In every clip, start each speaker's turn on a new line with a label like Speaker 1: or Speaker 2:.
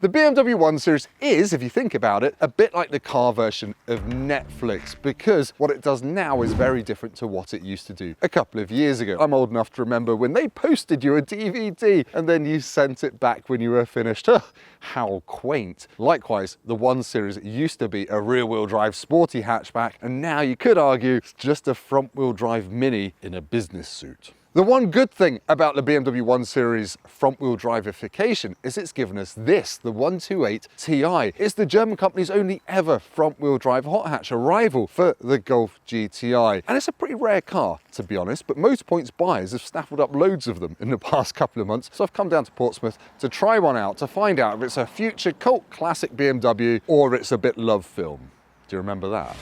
Speaker 1: The BMW 1 Series is, if you think about it, a bit like the car version of Netflix, because what it does now is very different to what it used to do a couple of years ago. I'm old enough to remember when they posted you a DVD and then you sent it back when you were finished. How quaint. Likewise, the 1 Series used to be a rear-wheel drive sporty hatchback, and now you could argue it's just a front-wheel drive Mini in a business suit. The one good thing about the BMW 1 Series front-wheel drivification is it's given us this, the 128 Ti. It's the German company's only ever front-wheel drive hot hatch, a rival for the Golf GTI. And it's a pretty rare car, to be honest, but most points buyers have snaffled up loads of them in the past couple of months. So I've come down to Portsmouth to try one out, to find out if it's a future cult classic BMW or it's a bit love film. Do you remember that?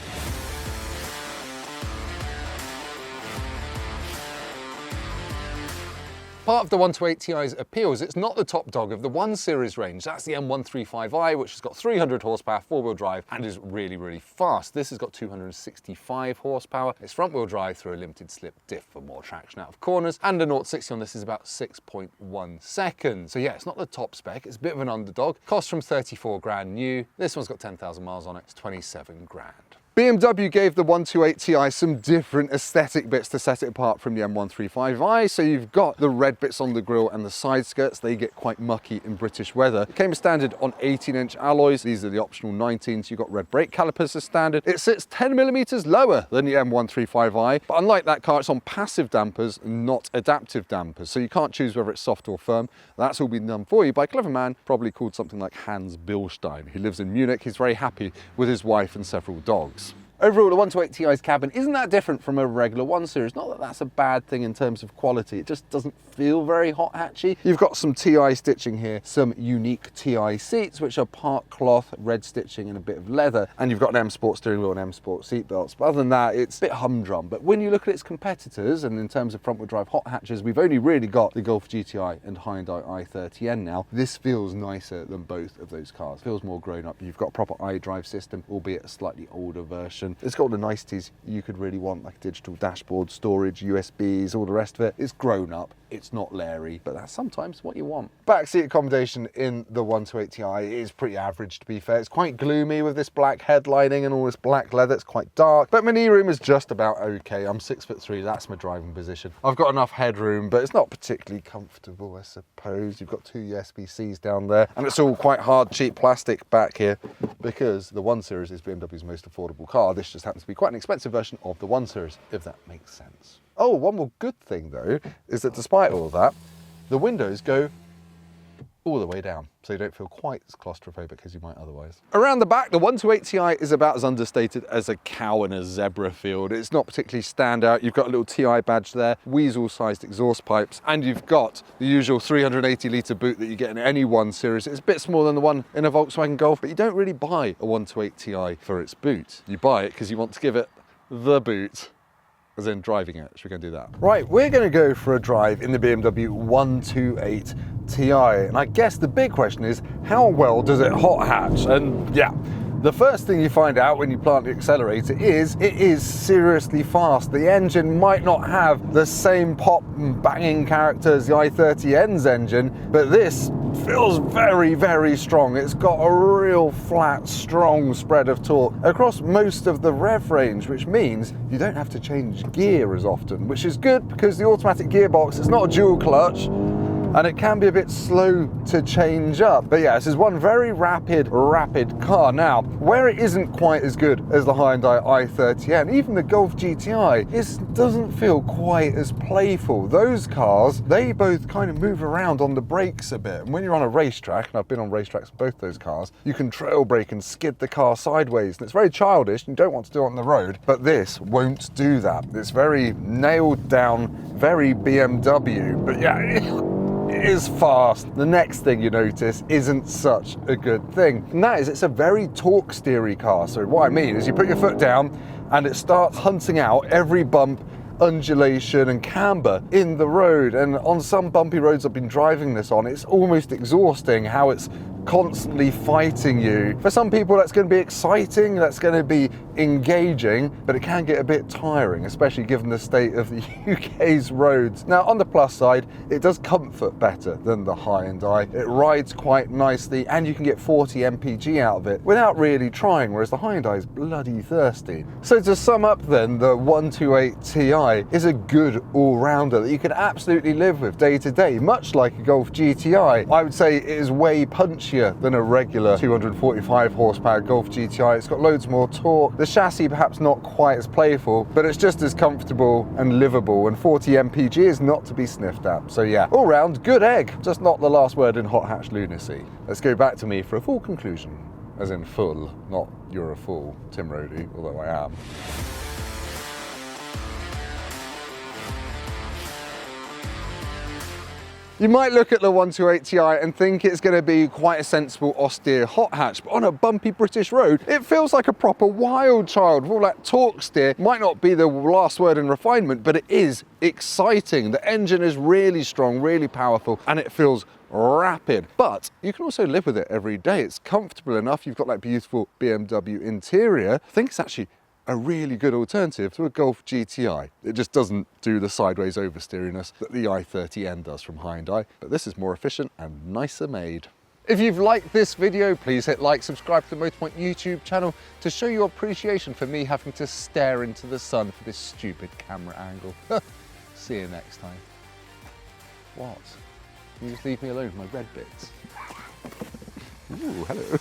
Speaker 1: Part of the 128 Ti's appeal is it's not the top dog of the 1 Series range. That's the M135i, which has got 300 horsepower, four-wheel drive, and is really, really fast. This has got 265 horsepower. It's front-wheel drive through a limited slip diff for more traction out of corners, and a 0-60 on this is about 6.1 seconds. So yeah, it's not the top spec. It's a bit of an underdog. Costs from 34 grand new. This one's got 10,000 miles on it. It's 27 grand. BMW gave the 128 Ti some different aesthetic bits to set it apart from the M135i. So you've got the red bits on the grille and the side skirts. They get quite mucky in British weather. It came standard on 18-inch alloys. These are the optional 19s. You've got red brake calipers as standard. It sits 10 millimeters lower than the M135i, but unlike that car, it's on passive dampers, not adaptive dampers. So you can't choose whether it's soft or firm. That's all been done for you by a clever man, probably called something like Hans Bilstein. He lives in Munich. He's very happy with his wife and several dogs. Overall, the 128 Ti's cabin isn't that different from a regular 1 Series. Not that that's a bad thing in terms of quality. It just doesn't feel very hot hatchy. You've got some Ti stitching here, some unique Ti seats, which are part cloth, red stitching and a bit of leather. And you've got an M Sport steering wheel and M Sport seat belts. But other than that, it's a bit humdrum. But when you look at its competitors, and in terms of front-wheel drive hot hatches, we've only really got the Golf GTI and Hyundai i30N now. This feels nicer than both of those cars. It feels more grown up. You've got a proper iDrive system, albeit a slightly older version. It's got all the niceties you could really want, like digital dashboard, storage, USBs, all the rest of it. It's grown up, it's not Larry, but that's sometimes what you want. Backseat accommodation in the 128 Ti is pretty average, to be fair. It's quite gloomy with this black headlining and all this black leather. It's quite dark, but my knee room is just about okay. I'm 6'3", that's my driving position. I've got enough headroom, but it's not particularly comfortable, I suppose. You've got two USB-Cs down there, and it's all quite hard, cheap plastic back here, because the 1 Series is BMW's most affordable car. This just happens to be quite an expensive version of the 1 Series, if that makes sense. Oh, one more good thing though, is that despite all of that, the windows go all the way down, so you don't feel quite as claustrophobic as you might otherwise. Around the back, the 128 Ti is about as understated as a cow in a zebra field. It's not particularly standout. You've got a little Ti badge there, weasel-sized exhaust pipes, and you've got the usual 380-litre boot that you get in any 1 Series. It's a bit smaller than the one in a Volkswagen Golf, but you don't really buy a 128 Ti for its boot. You buy it because you want to give it the boot. As in driving it. Should we go and do that? Right, we're going to go for a drive in the BMW 128 Ti. And I guess the big question is, how well does it hot hatch? And yeah, the first thing you find out when you plant the accelerator is it is seriously fast. The engine might not have the same pop and banging character as the i30N's engine, but this feels very, very strong. It's got a real flat, strong spread of torque across most of the rev range, which means you don't have to change gear as often, which is good because the automatic gearbox is not a dual clutch, and it can be a bit slow to change up. But yeah, this is one very rapid car. Now, where it isn't quite as good as the Hyundai i30N, even the Golf GTI, it doesn't feel quite as playful. Those cars, they both kind of move around on the brakes a bit. And when you're on a racetrack, and I've been on racetracks with both those cars, you can trail brake and skid the car sideways. And it's very childish, and you don't want to do it on the road, but this won't do that. It's very nailed down, very BMW, but yeah, it is fast. The next thing you notice isn't such a good thing, and that is it's a very torque steery car. So what I mean is you put your foot down and it starts hunting out every bump, undulation and camber in the road. And on some bumpy roads I've been driving this on, it's almost exhausting how it's constantly fighting you. For some people that's going to be exciting, that's going to be engaging, but it can get a bit tiring, especially given the state of the UK's roads. Now on the plus side, it does comfort better than the Hyundai. It rides quite nicely and you can get 40 mpg out of it without really trying, whereas the Hyundai is bloody thirsty. So to sum up then, the 128 Ti is a good all-rounder that you can absolutely live with day to day, much like a Golf GTI. I would say it is way punchier than a regular 245 horsepower Golf GTI. It's got loads more torque. The chassis perhaps not quite as playful, but it's just as comfortable and livable, and 40 mpg is not to be sniffed at. So yeah, all round, good egg, just not the last word in hot hatch lunacy. Let's go back to me for a full conclusion, as in full, not you're a fool, Tim Rodey, although I am. You might look at the 128 Ti and think it's going to be quite a sensible, austere hot hatch, but on a bumpy British road, it feels like a proper wild child with all that torque steer. Might not be the last word in refinement, but it is exciting. The engine is really strong, really powerful, and it feels rapid. But you can also live with it every day. It's comfortable enough. You've got that beautiful BMW interior. I think it's actually a really good alternative to a Golf GTI. It just doesn't do the sideways oversteeriness that the i30N does from Hyundai, but this is more efficient and nicer made. If you've liked this video, please hit like, subscribe to the Motorpoint YouTube channel to show your appreciation for me having to stare into the sun for this stupid camera angle. See you next time. What? You just leave me alone with my red bits. Ooh, hello.